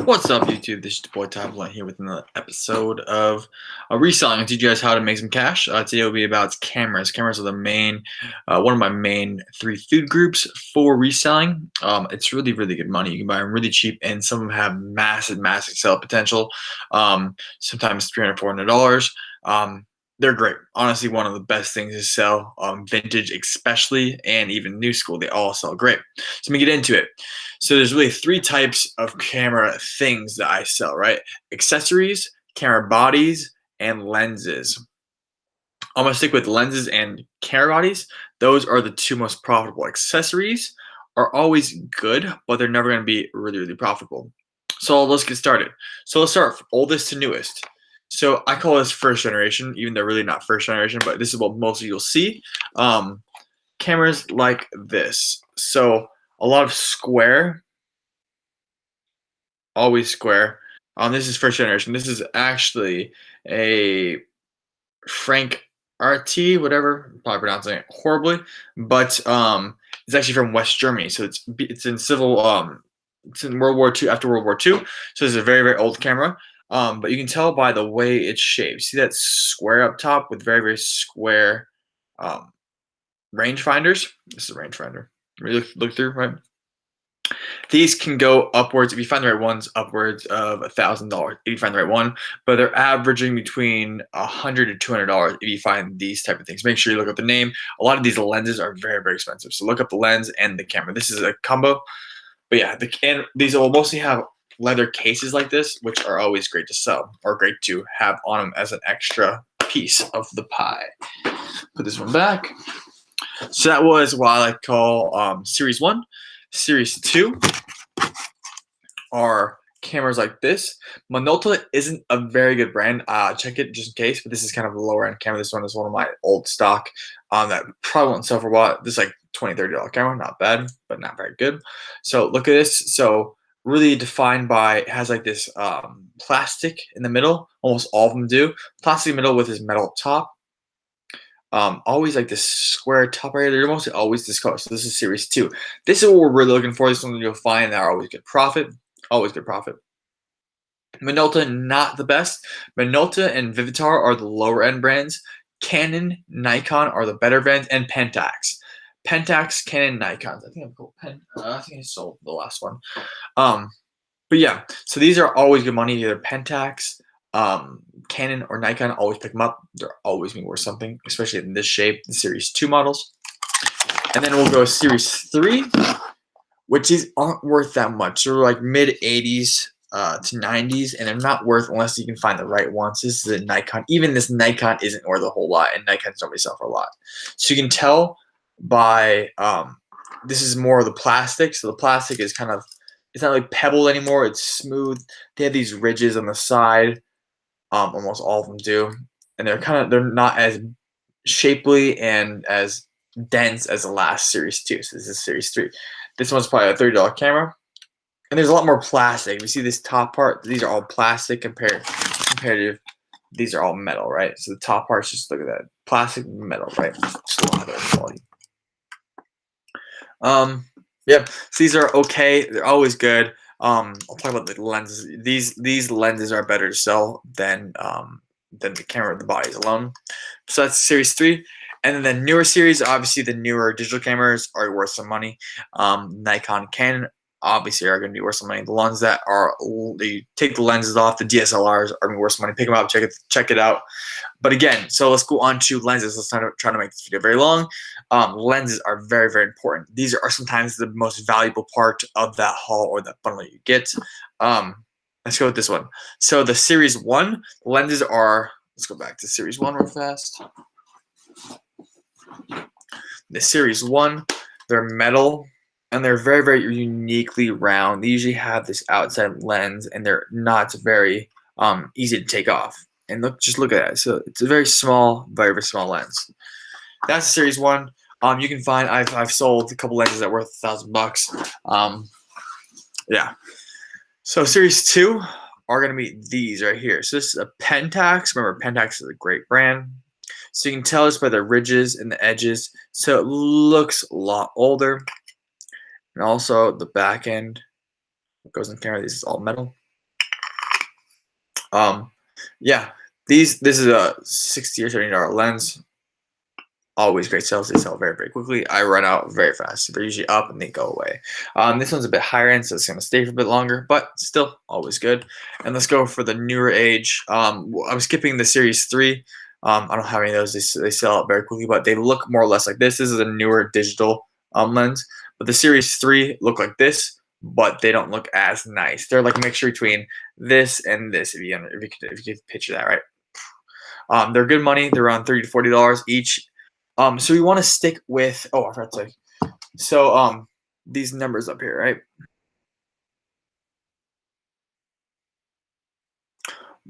What's up, YouTube? This is your boy Tyblin here with another episode of reselling. I'll teach you guys how to make some cash. Today will be about cameras. Cameras are the main, one of my main three food groups for reselling. It's really, really good money. You can buy them really cheap, and some of them have massive, massive sale potential. Sometimes $300, $400. They're great. Honestly, one of the best things to sell. Vintage, especially, and even new school, they all sell great. So let me get into it. So there's really three types of camera things that I sell, right? Accessories, camera bodies, and lenses. I'm gonna stick with lenses and camera bodies. Those are the two most profitable. Accessories are always good, but they're never gonna be really, really profitable. So let's get started. So let's start from oldest to newest. So I call this first generation, even though really not first generation, but this is what most of you'll see. Cameras like this. So a lot of square, always square. This is first generation. This is actually a Frank RT, whatever. I'm probably pronouncing it horribly, but it's actually from West Germany. So it's in civil. It's in World War II, after World War II. So it's a very, very old camera. But you can tell by the way it's shaped. See that square up top with very, very square rangefinders? This is a rangefinder. Really look through, right? These can go upwards, if you find the right ones, upwards of $1,000 if you find the right one, but they're averaging between $100 to $200 if you find these type of things. Make sure you look up the name. A lot of these lenses are very, very expensive, so look up the lens and the camera. This is a combo, but yeah, and these will mostly have leather cases like this, which are always great to sell or great to have on them as an extra piece of the pie. Put this one back. So that was what I like to call Series 1. Series 2 are cameras like this. Minolta isn't a very good brand. Check it just in case, but this is kind of a lower end camera. This one is one of my old stock that probably won't sell for a while. This is like $20, $30 camera. Not bad, but not very good. So look at this. So really defined by, it has like this plastic in the middle. Almost all of them do. Plastic in the middle with this metal top. Always like this square top right here. They're mostly always this color. So this is Series 2. This is what we're really looking for. This is something you'll find that are always good profit. Always good profit. Minolta, not the best. Minolta and Vivitar are the lower end brands. Canon, Nikon are the better brands, and Pentax. Pentax, Canon, Nikon. I think I'm cool. I think I sold the last one. But yeah, so these are always good money. Either Pentax, Canon, or Nikon. Always pick them up. They're always going to be worth something, especially in this shape. The Series 2 models. And then we'll go Series 3, which these aren't worth that much. They're like mid 80s to 90s, and they're not worth unless you can find the right ones. This is a Nikon. Even this Nikon isn't worth a whole lot, and Nikons don't really sell for a lot. So you can tell by this is more of the plastic. So the plastic is kind of, it's not like pebbled anymore. It's smooth. They have these ridges on the side. Almost all of them do, and they're not as shapely and as dense as the last Series 2. So this is Series 3. This one's probably a $30 camera. And there's a lot more plastic. You see this top part? These are all plastic compared to these are all metal, right? So the top part's just, look at that. Plastic and metal, right? Just a lot better quality. Yeah, so these are okay. They're always good. I'll talk about the lenses. These lenses are better to sell than the camera or the bodies alone. So that's Series 3. And then the newer series, obviously the newer digital cameras are worth some money. Nikon, Canon, obviously are going to be worth some money. The ones that are, you take the lenses off, the DSLRs are going to be worth some money. Pick them up, check it out. But again, so let's go on to lenses. Let's not try to make this video very long. Lenses are very, very important. These are sometimes the most valuable part of that haul or that bundle you get. Let's go with this one. So the Series 1 lenses are, let's go back to Series 1 real fast. The Series 1, they're metal, and they're very, very uniquely round. They usually have this outside lens, and they're not very easy to take off. And just look at that. So it's a very small, very, very small lens. That's the Series 1. You can find, I've sold a couple lenses that are worth $1,000. Yeah. So Series 2 are going to be these right here. So this is a Pentax. Remember, Pentax is a great brand. So you can tell just by the ridges and the edges. So it looks a lot older. And also the back end It goes in the camera. This is all metal. Um, yeah, this is a $60 or $70 lens. Always great sales. They sell very, very quickly. I run out very fast. They're usually up and they go away. This one's a bit higher end, so it's going to stay for a bit longer, but still always good. And let's go for the newer age. I'm skipping the Series 3. I don't have any of those. They sell out very quickly, but they look more or less like this. This is a newer digital lens, but the Series 3 look like this, but they don't look as nice. They're like a mixture between this and this, if you could picture that, right? They're good money. They're around $30 to $40 each. So we want to stick with. Oh, I forgot to say. So these numbers up here, right?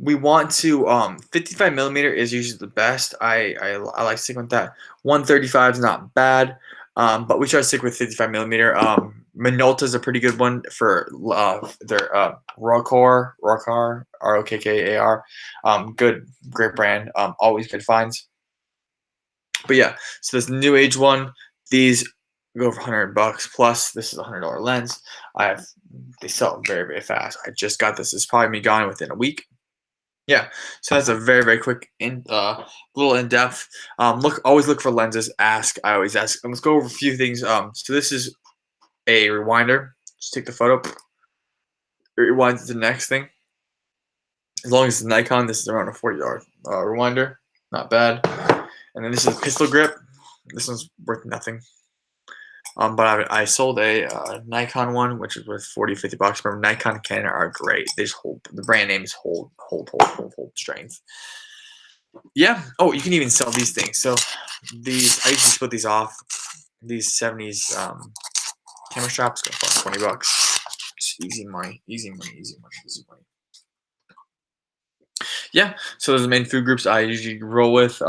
We want to 55 millimeter is usually the best. I like sticking with that. 135 is not bad, but we try to stick with 55 millimeter. Minolta is a pretty good one for their Rokkar, Rokkar. Good, great brand. Always good finds. But yeah, so this new age one, these go for $100 plus. This is $100 lens. They sell very, very fast. I just got this. It's probably me gone within a week. Yeah, so that's a very, very quick little in depth. Always look for lenses. Ask. I always ask. And let's go over a few things. So this is a rewinder. Just take the photo. It rewinds to the next thing. As long as it's Nikon, this is around a $40 rewinder. Not bad. And then this is a pistol grip. This one's worth nothing. But I sold a Nikon one, which is worth 40, $50. Remember, Nikon and Canon are great. They just hold, the brand names hold strength. Yeah. Oh, you can even sell these things. So these, I usually split these off. These 70s camera straps go for $20. Just easy money, easy money, easy money, easy money. Yeah. So those are the main food groups I usually roll with.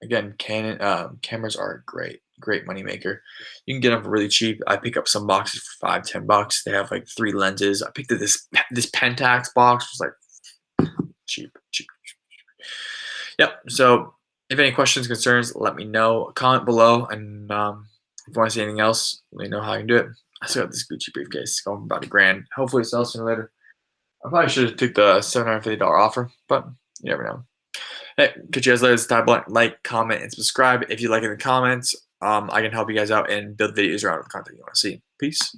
Again, Canon cameras are great money maker. You can get them for really cheap. I pick up some boxes for $5-10. They have like 3 lenses. I picked up this Pentax box, was like cheap. Yep. So if any questions, concerns, let me know. Comment below, and if you want to see anything else, let me know how I can do it. I still got this Gucci briefcase going for about $1,000. Hopefully it sells sooner or later. I probably should have took the $750 offer, but you never know. Hey, catch you guys later. Subscribe, like, comment, and subscribe if you like in the comments. I can help you guys out and build videos around the content you want to see. Peace.